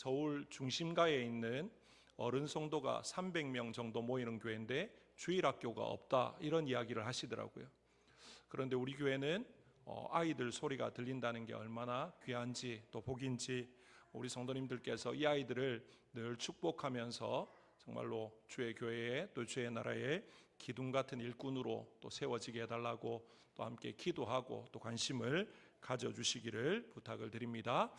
서울 중심가에 있는 어른 성도가 300명 정도 모이는 교회인데 주일학교가 없다, 이런 이야기를 하시더라고요. 그런데 우리 교회는 아이들 소리가 들린다는 게 얼마나 귀한지 또 복인지 우리 성도님들께서 이 아이들을 늘 축복하면서 정말로 주의 교회에 또 주의 나라에 기둥 같은 일꾼으로 또 세워지게 해달라고 또 함께 기도하고 또 관심을 가져주시기를 부탁을 드립니다.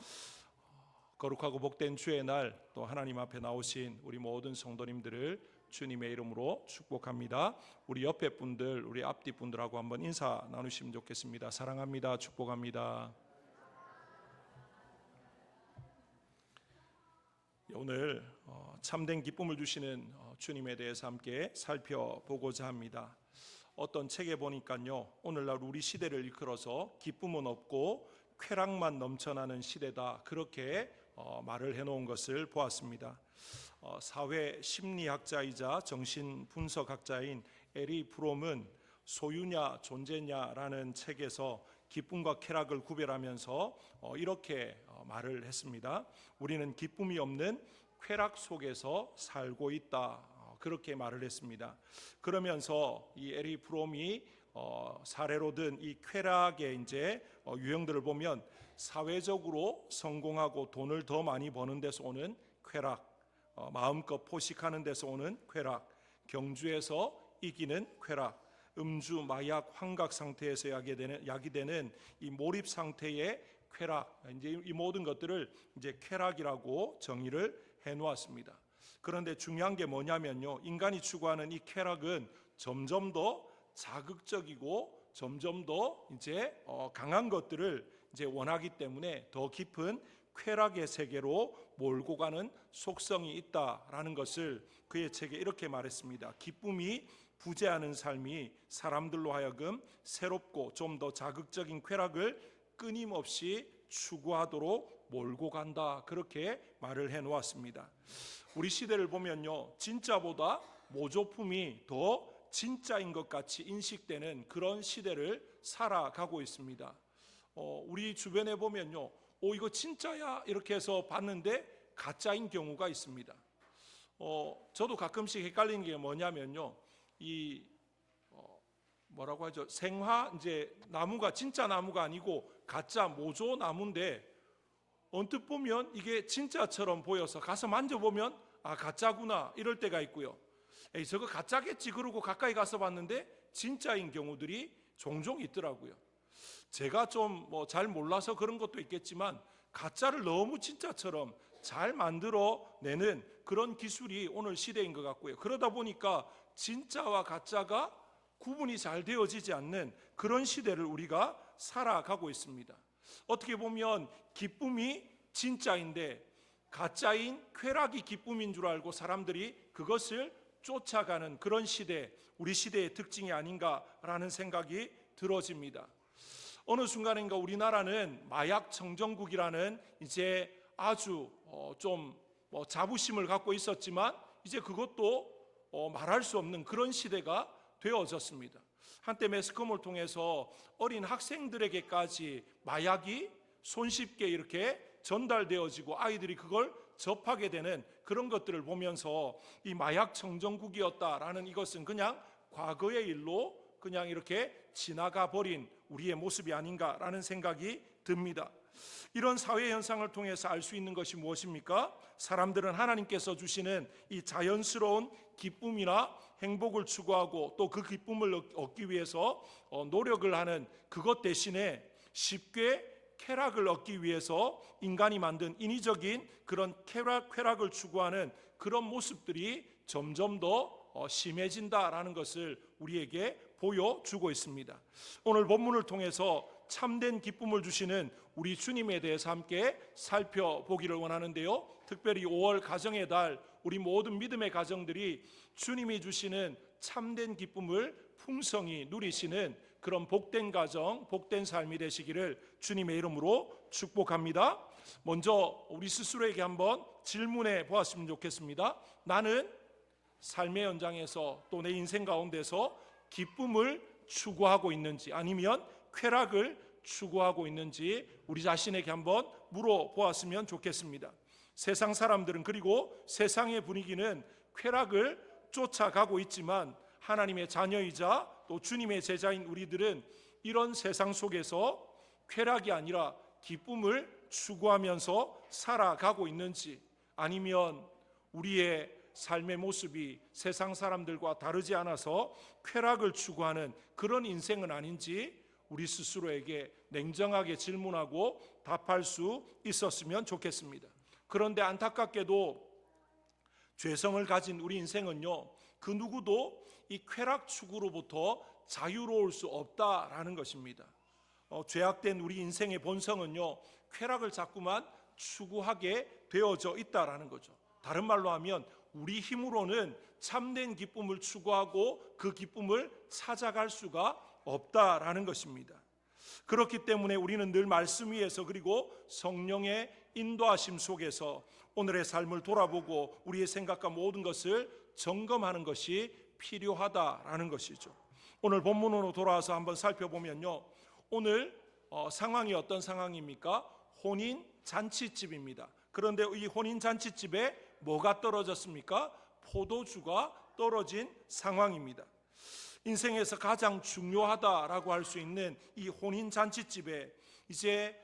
거룩하고 복된 주의 날 또 하나님 앞에 나오신 우리 모든 성도님들을 주님의 이름으로 축복합니다. 우리 옆에 분들, 우리 앞뒤 분들하고 한번 인사 나누시면 좋겠습니다. 사랑합니다. 축복합니다. 오늘 참된 기쁨을 주시는 주님에 대해서 함께 살펴보고자 합니다. 어떤 책에 보니까요, 오늘날 우리 시대를 일컬어서 기쁨은 없고 쾌락만 넘쳐나는 시대다, 그렇게 말을 해놓은 것을 보았습니다. 사회 심리학자이자 정신분석학자인 에리 프롬은 소유냐 존재냐라는 책에서 기쁨과 쾌락을 구별하면서 이렇게 말을 했습니다. 우리는 기쁨이 없는 쾌락 속에서 살고 있다, 그렇게 말을 했습니다. 그러면서 이 에리 프롬이 사례로 든 이 쾌락의 이제 유형들을 보면 사회적으로 성공하고 돈을 더 많이 버는 데서 오는 쾌락, 마음껏 포식하는 데서 오는 쾌락, 경주에서 이기는 쾌락, 음주, 마약, 환각 상태에서 야기되는 이 몰입 상태의 쾌락, 이제 이 모든 것들을 이제 쾌락이라고 정의를 해 놓았습니다. 그런데 중요한 게 뭐냐면요, 인간이 추구하는 이 쾌락은 점점 더 자극적이고 점점 더 이제 강한 것들을 이제 원하기 때문에 더 깊은 쾌락의 세계로 몰고 가는 속성이 있다라는 것을 그의 책에 이렇게 말했습니다. 기쁨이 부재하는 삶이 사람들로 하여금 새롭고 좀 더 자극적인 쾌락을 끊임없이 추구하도록 몰고 간다, 그렇게 말을 해 놓았습니다. 우리 시대를 보면요, 진짜보다 모조품이 더 진짜인 것 같이 인식되는 그런 시대를 살아가고 있습니다. 우리 주변에 보면요, 이거 진짜야 이렇게 해서 봤는데 가짜인 경우가 있습니다. 저도 가끔씩 헷갈리는 게 뭐냐면요, 이 뭐라고 하죠? 생화 이제 나무가 진짜 나무가 아니고 가짜 모조 나무인데 언뜻 보면 이게 진짜처럼 보여서 가서 만져보면 아, 가짜구나 이럴 때가 있고요. 에이, 저거 가짜겠지 그러고 가까이 가서 봤는데 진짜인 경우들이 종종 있더라고요. 제가 좀 잘 몰라서 그런 것도 있겠지만 가짜를 너무 진짜처럼 잘 만들어내는 그런 기술이 오늘 시대인 것 같고요. 그러다 보니까 진짜와 가짜가 구분이 잘 되어지지 않는 그런 시대를 우리가 살아가고 있습니다. 어떻게 보면 기쁨이 진짜인데 가짜인 쾌락이 기쁨인 줄 알고 사람들이 그것을 쫓아가는 그런 시대, 우리 시대의 특징이 아닌가라는 생각이 들어집니다. 어느 순간인가 우리나라는 마약 청정국이라는 이제 아주 좀 자부심을 갖고 있었지만 이제 그것도 말할 수 없는 그런 시대가 되어졌습니다. 한때 매스컴을 통해서 어린 학생들에게까지 마약이 손쉽게 이렇게 전달되어지고 아이들이 그걸 접하게 되는 그런 것들을 보면서 이 마약 청정국이었다라는 이것은 그냥 과거의 일로 그냥 이렇게 지나가 버린 우리의 모습이 아닌가라는 생각이 듭니다. 이런 사회 현상을 통해서 알 수 있는 것이 무엇입니까? 사람들은 하나님께서 주시는 이 자연스러운 기쁨이나 행복을 추구하고 또 그 기쁨을 얻기 위해서 노력을 하는 그것 대신에 쉽게 쾌락을 얻기 위해서 인간이 만든 인위적인 그런 쾌락을 추구하는 그런 모습들이 점점 더 심해진다라는 것을 우리에게 보여주고 있습니다. 오늘 본문을 통해서 참된 기쁨을 주시는 우리 주님에 대해서 함께 살펴보기를 원하는데요, 특별히 5월 가정의 달 우리 모든 믿음의 가정들이 주님이 주시는 참된 기쁨을 풍성히 누리시는 그런 복된 가정, 복된 삶이 되시기를 주님의 이름으로 축복합니다. 먼저 우리 스스로에게 한번 질문해 보았으면 좋겠습니다. 나는 삶의 현장에서 또 내 인생 가운데서 기쁨을 추구하고 있는지 아니면 쾌락을 추구하고 있는지 우리 자신에게 한번 물어보았으면 좋겠습니다. 세상 사람들은, 그리고 세상의 분위기는 쾌락을 쫓아가고 있지만 하나님의 자녀이자 또 주님의 제자인 우리들은 이런 세상 속에서 쾌락이 아니라 기쁨을 추구하면서 살아가고 있는지, 아니면 우리의 삶의 모습이 세상 사람들과 다르지 않아서 쾌락을 추구하는 그런 인생은 아닌지 우리 스스로에게 냉정하게 질문하고 답할 수 있었으면 좋겠습니다. 그런데 안타깝게도 죄성을 가진 우리 인생은요, 그 누구도 이 쾌락 추구로부터 자유로울 수 없다라는 것입니다. 죄악된 우리 인생의 본성은요, 쾌락을 자꾸만 추구하게 되어져 있다라는 거죠. 다른 말로 하면 우리 힘으로는 참된 기쁨을 추구하고 그 기쁨을 찾아갈 수가 없다라는 것입니다. 그렇기 때문에 우리는 늘 말씀 위에서, 그리고 성령의 인도하심 속에서 오늘의 삶을 돌아보고 우리의 생각과 모든 것을 점검하는 것이 필요하다라는 것이죠. 오늘 본문으로 돌아와서 한번 살펴보면요, 오늘 상황이 어떤 상황입니까? 혼인 잔치집입니다. 그런데 이 혼인 잔치집에 뭐가 떨어졌습니까? 포도주가 떨어진 상황입니다. 인생에서 가장 중요하다라고 할 수 있는 이 혼인 잔치집에 이제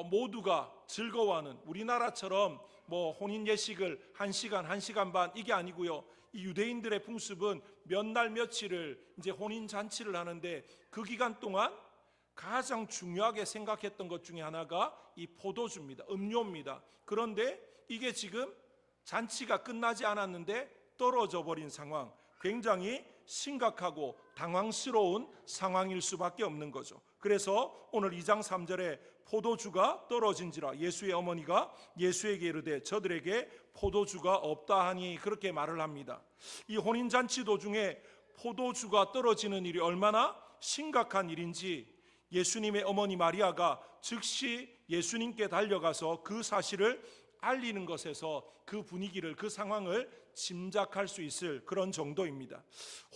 모두가 즐거워하는, 우리나라처럼 뭐 혼인 예식을 1시간, 1시간 반 이게 아니고요, 이 유대인들의 풍습은 몇 날 며칠을 이제 혼인 잔치를 하는데 그 기간 동안 가장 중요하게 생각했던 것 중에 하나가 이 포도주입니다. 음료입니다. 그런데 이게 지금 잔치가 끝나지 않았는데 떨어져 버린 상황, 굉장히 심각하고 당황스러운 상황일 수밖에 없는 거죠. 그래서 오늘 2장 3절에 포도주가 떨어진지라 예수의 어머니가 예수에게 이르되 저들에게 포도주가 없다 하니, 그렇게 말을 합니다. 이 혼인잔치 도중에 포도주가 떨어지는 일이 얼마나 심각한 일인지 예수님의 어머니 마리아가 즉시 예수님께 달려가서 그 사실을 알리는 것에서 그 분위기를, 그 상황을 짐작할 수 있을 그런 정도입니다.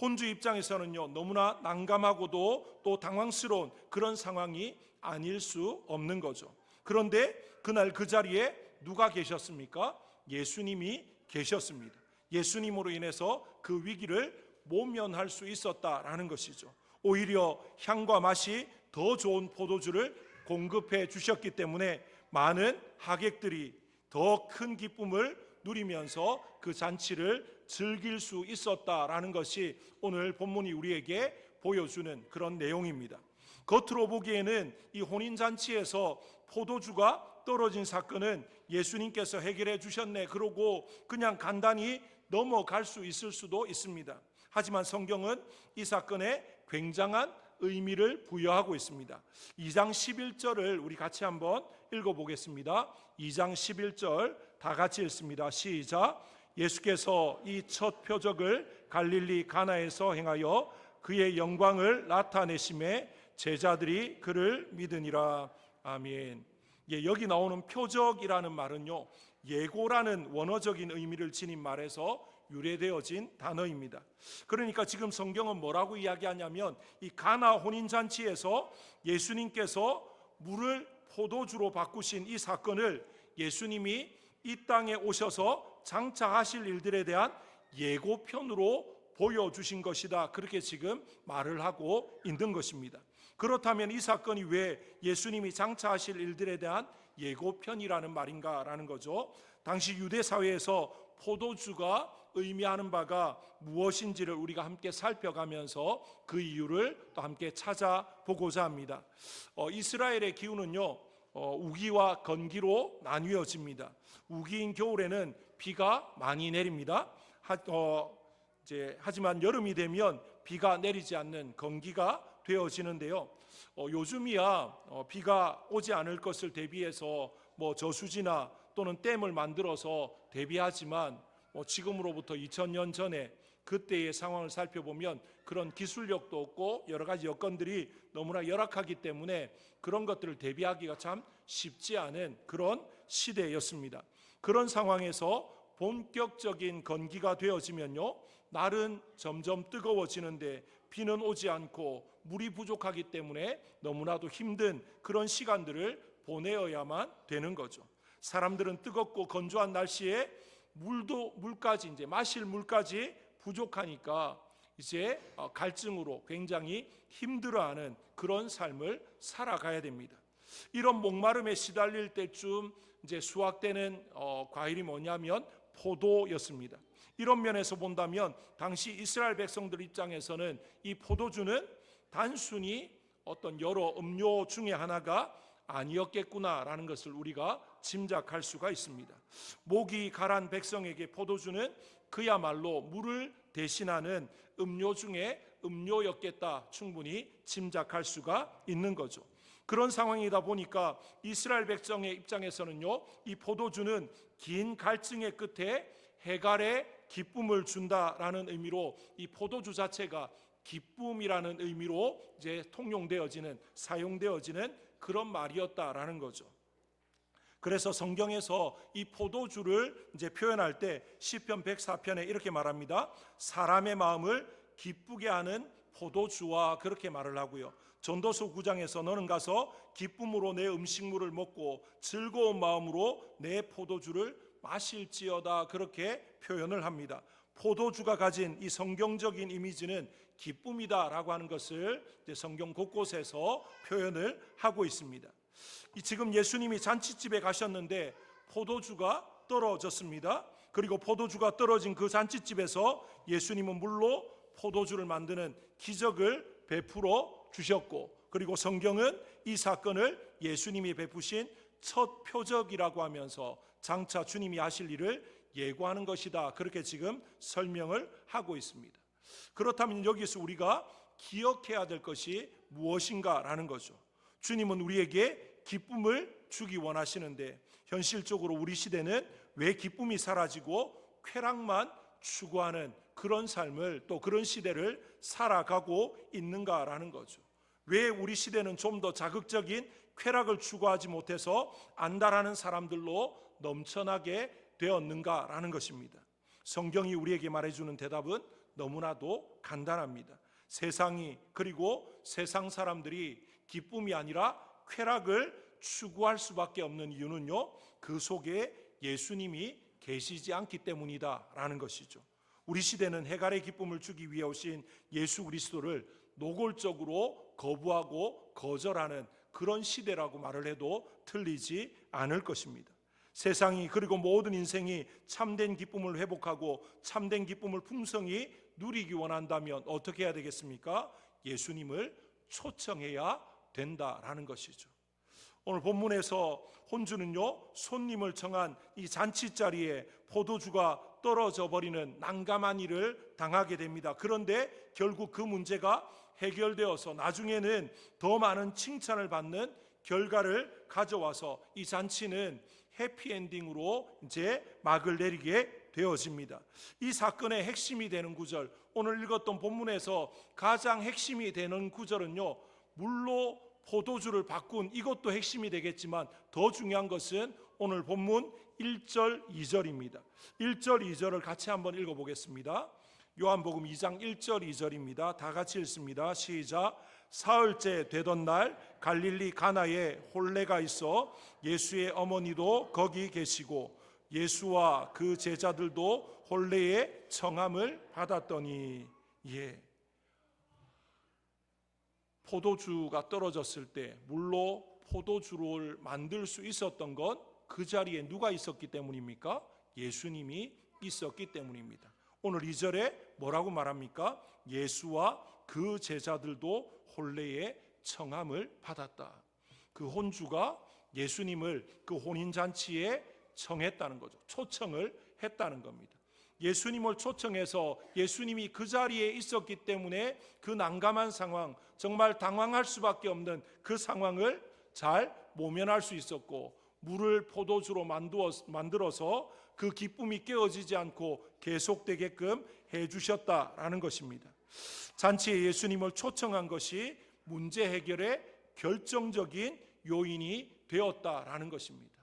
혼주 입장에서는요, 너무나 난감하고도 또 당황스러운 그런 상황이 아닐 수 없는 거죠. 그런데 그날 그 자리에 누가 계셨습니까? 예수님이 계셨습니다. 예수님으로 인해서 그 위기를 모면할 수 있었다라는 것이죠. 오히려 향과 맛이 더 좋은 포도주를 공급해 주셨기 때문에 많은 하객들이 더 큰 기쁨을 누리면서 그 잔치를 즐길 수 있었다라는 것이 오늘 본문이 우리에게 보여주는 그런 내용입니다. 겉으로 보기에는 이 혼인잔치에서 포도주가 떨어진 사건은 예수님께서 해결해 주셨네, 그러고 그냥 간단히 넘어갈 수 있을 수도 있습니다. 하지만 성경은 이 사건에 굉장한 의미를 부여하고 있습니다. 2장 11절을 우리 같이 한번 읽어보겠습니다. 2장 11절 다 같이 읽습니다. 시작. 예수께서 이 첫 표적을 갈릴리 가나에서 행하여 그의 영광을 나타내심에 제자들이 그를 믿으니라. 아멘. 여기 나오는 표적이라는 말은요, 예고라는 원어적인 의미를 지닌 말에서 유래되어진 단어입니다. 그러니까 지금 성경은 뭐라고 이야기하냐면 이 가나 혼인잔치에서 예수님께서 물을 포도주로 바꾸신 이 사건을 예수님이 이 땅에 오셔서 장차하실 일들에 대한 예고편으로 보여주신 것이다, 그렇게 지금 말을 하고 있는 것입니다. 그렇다면 이 사건이 왜 예수님이 장차하실 일들에 대한 예고편이라는 말인가라는 거죠. 당시 유대 사회에서 포도주가 의미하는 바가 무엇인지를 우리가 함께 살펴가면서 그 이유를 또 함께 찾아보고자 합니다. 이스라엘의 기후는요, 우기와 건기로 나뉘어집니다. 우기인 겨울에는 비가 많이 내립니다. 하지만 여름이 되면 비가 내리지 않는 건기가 되어지는데요. 요즘이야 비가 오지 않을 것을 대비해서 저수지나 또는 댐을 만들어서 대비하지만 지금으로부터 2000년 전에 그때의 상황을 살펴보면 그런 기술력도 없고 여러 가지 여건들이 너무나 열악하기 때문에 그런 것들을 대비하기가 참 쉽지 않은 그런 시대였습니다. 그런 상황에서 본격적인 건기가 되어지면요, 날은 점점 뜨거워지는데 비는 오지 않고 물이 부족하기 때문에 너무나도 힘든 그런 시간들을 보내어야만 되는 거죠. 사람들은 뜨겁고 건조한 날씨에 물까지 이제 마실 물까지 부족하니까 이제 갈증으로 굉장히 힘들어하는 그런 삶을 살아가야 됩니다. 이런 목마름에 시달릴 때쯤 이제 수확되는 과일이 뭐냐면 포도였습니다. 이런 면에서 본다면 당시 이스라엘 백성들 입장에서는 이 포도주는 단순히 어떤 여러 음료 중에 하나가 아니었겠구나라는 것을 우리가 짐작할 수가 있습니다. 목이 가란 백성에게 포도주는 그야말로 물을 대신하는 음료 중에 음료였겠다, 충분히 짐작할 수가 있는 거죠. 그런 상황이다 보니까 이스라엘 백성의 입장에서는요, 이 포도주는 긴 갈증의 끝에 해갈의 기쁨을 준다라는 의미로 이 포도주 자체가 기쁨이라는 의미로 이제 통용되어지는, 사용되어지는 그런 말이었다라는 거죠. 그래서 성경에서 이 포도주를 이제 표현할 때 시편 104편에 이렇게 말합니다. 사람의 마음을 기쁘게 하는 포도주와, 그렇게 말을 하고요. 전도서 9장에서 너는 가서 기쁨으로 내 음식물을 먹고 즐거운 마음으로 내 포도주를 마실지어다, 그렇게 표현을 합니다. 포도주가 가진 이 성경적인 이미지는 기쁨이다라고 하는 것을 이제 성경 곳곳에서 표현을 하고 있습니다. 지금 예수님이 잔치집에 가셨는데 포도주가 떨어졌습니다. 그리고 포도주가 떨어진 그 잔치집에서 예수님은 물로 포도주를 만드는 기적을 베풀어 주셨고, 그리고 성경은 이 사건을 예수님이 베푸신 첫 표적이라고 하면서 장차 주님이 하실 일을 예고하는 것이다, 그렇게 지금 설명을 하고 있습니다. 그렇다면 여기서 우리가 기억해야 될 것이 무엇인가라는 거죠. 주님은 우리에게 기쁨을 주기 원하시는데 현실적으로 우리 시대는 왜 기쁨이 사라지고 쾌락만 추구하는 그런 삶을, 또 그런 시대를 살아가고 있는가라는 거죠. 왜 우리 시대는 좀 더 자극적인 쾌락을 추구하지 못해서 안달하는 사람들로 넘쳐나게 되었는가라는 것입니다. 성경이 우리에게 말해주는 대답은 너무나도 간단합니다. 세상이, 그리고 세상 사람들이 기쁨이 아니라 쾌락을 추구할 수밖에 없는 이유는요, 그 속에 예수님이 계시지 않기 때문이다라는 것이죠. 우리 시대는 해갈의 기쁨을 주기 위해 오신 예수 그리스도를 노골적으로 거부하고 거절하는 그런 시대라고 말을 해도 틀리지 않을 것입니다. 세상이, 그리고 모든 인생이 참된 기쁨을 회복하고 참된 기쁨을 풍성히 누리기 원한다면 어떻게 해야 되겠습니까? 예수님을 초청해야 된다라는 것이죠. 오늘 본문에서 혼주는요, 손님을 청한 이 잔치자리에 포도주가 떨어져 버리는 난감한 일을 당하게 됩니다. 그런데 결국 그 문제가 해결되어서 나중에는 더 많은 칭찬을 받는 결과를 가져와서 이 잔치는 해피엔딩으로 이제 막을 내리게 되어집니다. 이 사건의 핵심이 되는 구절, 오늘 읽었던 본문에서 가장 핵심이 되는 구절은요, 물로 포도주를 바꾼 이것도 핵심이 되겠지만 더 중요한 것은 오늘 본문 1절 2절입니다. 1절 2절을 같이 한번 읽어보겠습니다. 요한복음 2장 1절 2절입니다. 다 같이 읽습니다. 시작. 사흘째 되던 날 갈릴리 가나에 혼례가 있어 예수의 어머니도 거기 계시고 예수와 그 제자들도 혼례의 청함을 받았더니, 포도주가 떨어졌을 때 물로 포도주를 만들 수 있었던 건 그 자리에 누가 있었기 때문입니까? 예수님이 있었기 때문입니다. 오늘 2절에 뭐라고 말합니까? 예수와 그 제자들도 혼례의 청함을 받았다. 그 혼주가 예수님을 그 혼인잔치에 청했다는 거죠. 초청을 했다는 겁니다. 예수님을 초청해서 예수님이 그 자리에 있었기 때문에 그 난감한 상황, 정말 당황할 수밖에 없는 그 상황을 잘 모면할 수 있었고, 물을 포도주로 만들어서 그 기쁨이 깨어지지 않고 계속되게끔 해주셨다라는 것입니다. 잔치에 예수님을 초청한 것이 문제 해결의 결정적인 요인이 되었다라는 것입니다.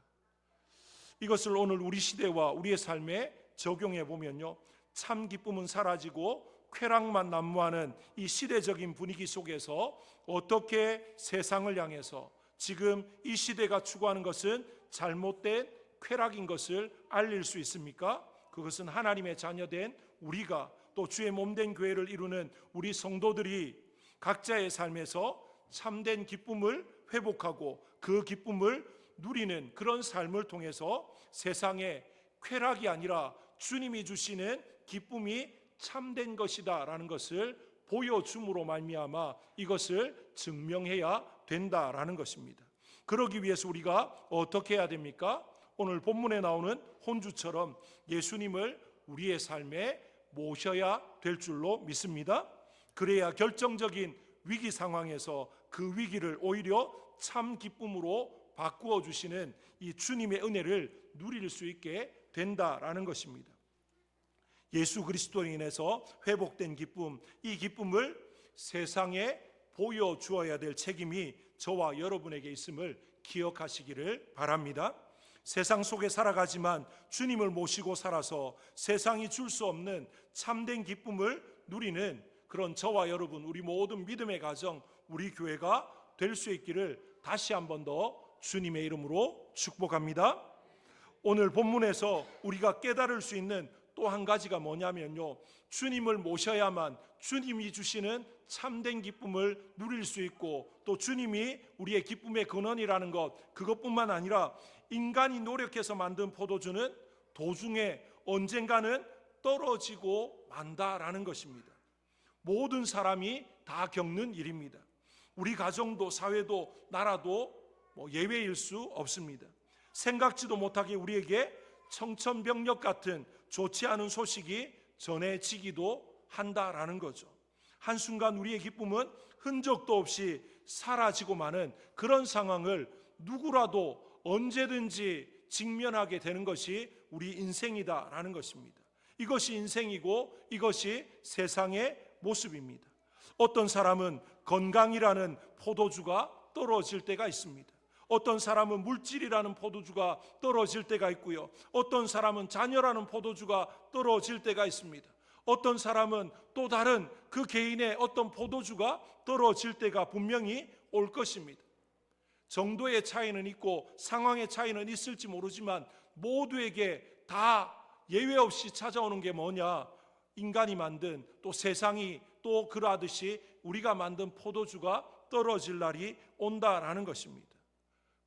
이것을 오늘 우리 시대와 우리의 삶에 적용해 보면요, 참 기쁨은 사라지고 쾌락만 난무하는 이 시대적인 분위기 속에서 어떻게 세상을 향해서 지금 이 시대가 추구하는 것은 잘못된 쾌락인 것을 알릴 수 있습니까? 그것은 하나님의 자녀된 우리가, 또 주의 몸된 교회를 이루는 우리 성도들이 각자의 삶에서 참된 기쁨을 회복하고 그 기쁨을 누리는 그런 삶을 통해서 세상에 쾌락이 아니라 주님이 주시는 기쁨이 참된 것이다 라는 것을 보여줌으로 말미암아 이것을 증명해야 된다라는 것입니다. 그러기 위해서 우리가 어떻게 해야 됩니까? 오늘 본문에 나오는 혼주처럼 예수님을 우리의 삶에 모셔야 될 줄로 믿습니다. 그래야 결정적인 위기 상황에서 그 위기를 오히려 참 기쁨으로 바꾸어 주시는 이 주님의 은혜를 누릴 수 있게 된다라는 것입니다. 예수 그리스도로 인해서 회복된 기쁨, 이 기쁨을 세상에 보여주어야 될 책임이 저와 여러분에게 있음을 기억하시기를 바랍니다. 세상 속에 살아가지만 주님을 모시고 살아서 세상이 줄 수 없는 참된 기쁨을 누리는 그런 저와 여러분, 우리 모든 믿음의 가정, 우리 교회가 될 수 있기를 다시 한 번 더 주님의 이름으로 축복합니다. 오늘 본문에서 우리가 깨달을 수 있는 또 한 가지가 뭐냐면요, 주님을 모셔야만 주님이 주시는 참된 기쁨을 누릴 수 있고, 또 주님이 우리의 기쁨의 근원이라는 것, 그것뿐만 아니라 인간이 노력해서 만든 포도주는 도중에 언젠가는 떨어지고 만다라는 것입니다. 모든 사람이 다 겪는 일입니다. 우리 가정도 사회도 나라도 예외일 수 없습니다. 생각지도 못하게 우리에게 청천벽력 같은 좋지 않은 소식이 전해지기도 한다라는 거죠. 한순간 우리의 기쁨은 흔적도 없이 사라지고 마는 그런 상황을 누구라도 언제든지 직면하게 되는 것이 우리 인생이다라는 것입니다. 이것이 인생이고 이것이 세상의 모습입니다. 어떤 사람은 건강이라는 포도주가 떨어질 때가 있습니다. 어떤 사람은 물질이라는 포도주가 떨어질 때가 있고요. 어떤 사람은 자녀라는 포도주가 떨어질 때가 있습니다. 어떤 사람은 또 다른 그 개인의 어떤 포도주가 떨어질 때가 분명히 올 것입니다. 정도의 차이는 있고 상황의 차이는 있을지 모르지만 모두에게 다 예외 없이 찾아오는 게 뭐냐? 인간이 만든, 또 세상이 또 그러하듯이 우리가 만든 포도주가 떨어질 날이 온다라는 것입니다.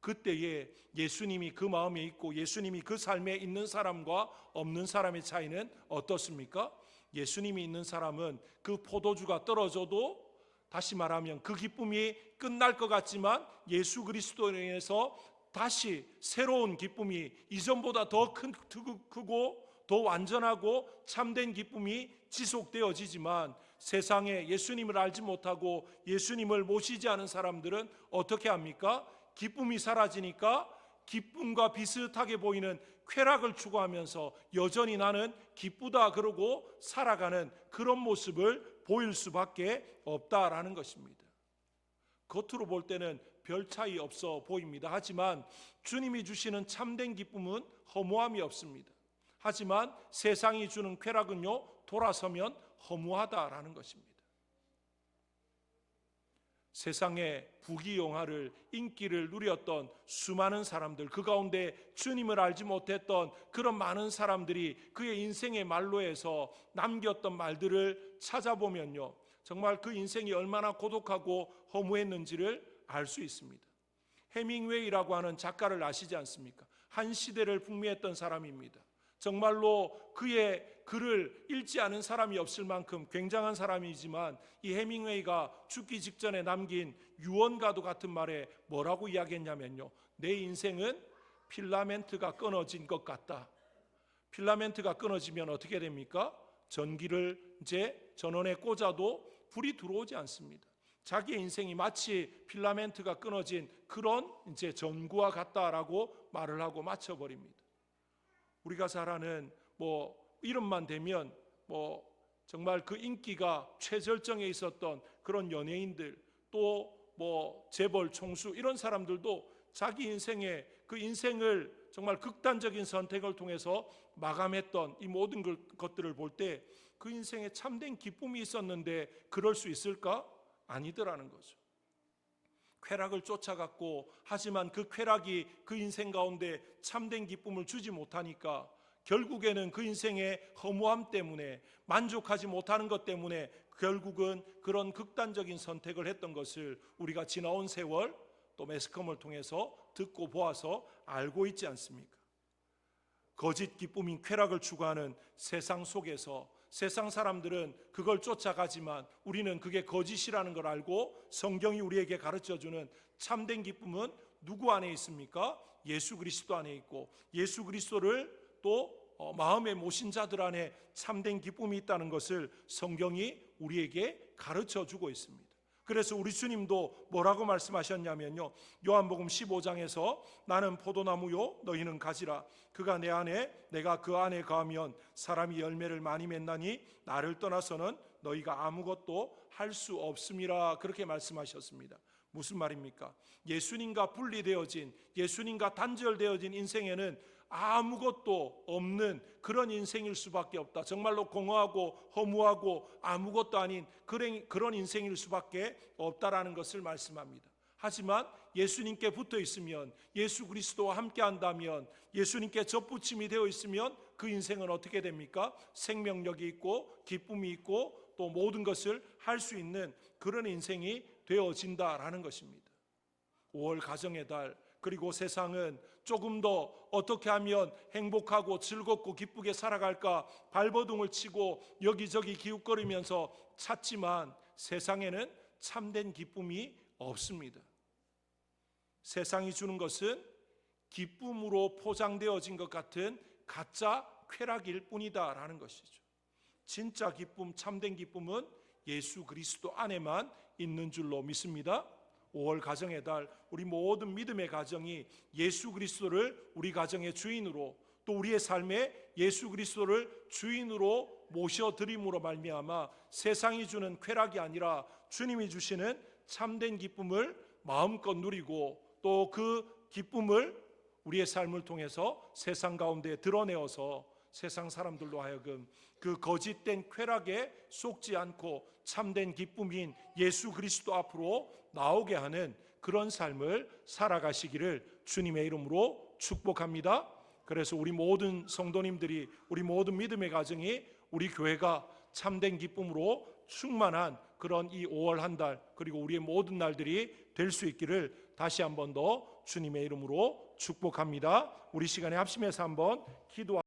그때에 예수님이 그 마음에 있고 예수님이 그 삶에 있는 사람과 없는 사람의 차이는 어떻습니까? 예수님이 있는 사람은 그 포도주가 떨어져도, 다시 말하면 그 기쁨이 끝날 것 같지만 예수 그리스도로 인해서 다시 새로운 기쁨이, 이전보다 더 크고 더 완전하고 참된 기쁨이 지속되어지지만, 세상에 예수님을 알지 못하고 예수님을 모시지 않은 사람들은 어떻게 합니까? 기쁨이 사라지니까 기쁨과 비슷하게 보이는 쾌락을 추구하면서 여전히 나는 기쁘다 그러고 살아가는 그런 모습을 보일 수밖에 없다라는 것입니다. 겉으로 볼 때는 별 차이 없어 보입니다. 하지만 주님이 주시는 참된 기쁨은 허무함이 없습니다. 하지만 세상이 주는 쾌락은요, 돌아서면 허무하다라는 것입니다. 세상의 부귀영화를, 인기를 누렸던 수많은 사람들, 그 가운데 주님을 알지 못했던 그런 많은 사람들이 그의 인생의 말로에서 남겼던 말들을 찾아보면요, 정말 그 인생이 얼마나 고독하고 허무했는지를 알 수 있습니다. 해밍웨이라고 하는 작가를 아시지 않습니까? 한 시대를 풍미했던 사람입니다. 정말로 그의 글을 읽지 않은 사람이 없을 만큼 굉장한 사람이지만, 이 해밍웨이가 죽기 직전에 남긴 유언과도 같은 말에 뭐라고 이야기했냐면요, 내 인생은 필라멘트가 끊어진 것 같다. 필라멘트가 끊어지면 어떻게 됩니까? 전기를 이제 전원에 꽂아도 불이 들어오지 않습니다. 자기의 인생이 마치 필라멘트가 끊어진 그런 이제 전구와 같다라고 말을 하고 맞춰버립니다. 우리가 잘 아는 이름만 대면 정말 그 인기가 최절정에 있었던 그런 연예인들, 또 재벌 총수, 이런 사람들도 자기 인생의 그 인생을 정말 극단적인 선택을 통해서 마감했던 이 모든 것들을 볼 때 그 인생에 참된 기쁨이 있었는데 그럴 수 있을까? 아니더라는 거죠. 쾌락을 쫓아갔고, 하지만 그 쾌락이 그 인생 가운데 참된 기쁨을 주지 못하니까 결국에는 그 인생의 허무함 때문에, 만족하지 못하는 것 때문에 결국은 그런 극단적인 선택을 했던 것을 우리가 지나온 세월 또 매스컴을 통해서 듣고 보아서 알고 있지 않습니까? 거짓 기쁨인 쾌락을 추구하는 세상 속에서 세상 사람들은 그걸 쫓아가지만 우리는 그게 거짓이라는 걸 알고 성경이 우리에게 가르쳐주는 참된 기쁨은 누구 안에 있습니까? 예수 그리스도 안에 있고, 예수 그리스도를 또 마음에 모신 자들 안에 참된 기쁨이 있다는 것을 성경이 우리에게 가르쳐주고 있습니다. 그래서 우리 주님도 뭐라고 말씀하셨냐면요, 요한복음 15장에서 나는 포도나무요 너희는 가지라, 그가 내 안에 내가 그 안에 거하면 사람이 열매를 많이 맺나니 나를 떠나서는 너희가 아무것도 할 수 없음이라, 그렇게 말씀하셨습니다. 무슨 말입니까? 예수님과 분리되어진, 예수님과 단절되어진 인생에는 아무것도 없는 그런 인생일 수밖에 없다. 정말로 공허하고 허무하고 아무것도 아닌 그런 인생일 수밖에 없다라는 것을 말씀합니다. 하지만 예수님께 붙어 있으면, 예수 그리스도와 함께 한다면, 예수님께 접붙임이 되어 있으면 그 인생은 어떻게 됩니까? 생명력이 있고 기쁨이 있고 또 모든 것을 할 수 있는 그런 인생이 되어진다라는 것입니다. 5월 가정의 달, 그리고 세상은 조금 더 어떻게 하면 행복하고 즐겁고 기쁘게 살아갈까 발버둥을 치고 여기저기 기웃거리면서 찾지만 세상에는 참된 기쁨이 없습니다. 세상이 주는 것은 기쁨으로 포장되어진 것 같은 가짜 쾌락일 뿐이다라는 것이죠. 진짜 기쁨, 참된 기쁨은 예수 그리스도 안에만 있는 줄로 믿습니다. 5월 가정의 달, 우리 모든 믿음의 가정이 예수 그리스도를 우리 가정의 주인으로, 또 우리의 삶에 예수 그리스도를 주인으로 모셔드림으로 말미암아 세상이 주는 쾌락이 아니라 주님이 주시는 참된 기쁨을 마음껏 누리고, 또 그 기쁨을 우리의 삶을 통해서 세상 가운데 드러내어서 세상 사람들로 하여금 그 거짓된 쾌락에 속지 않고 참된 기쁨인 예수 그리스도 앞으로 나오게 하는 그런 삶을 살아가시기를 주님의 이름으로 축복합니다. 그래서 우리 모든 성도님들이, 우리 모든 믿음의 가정이, 우리 교회가 참된 기쁨으로 충만한 그런 이 5월 한 달, 그리고 우리의 모든 날들이 될 수 있기를 다시 한 번 더 주님의 이름으로 축복합니다. 우리 시간에 합심해서 한번 기도하겠습니다.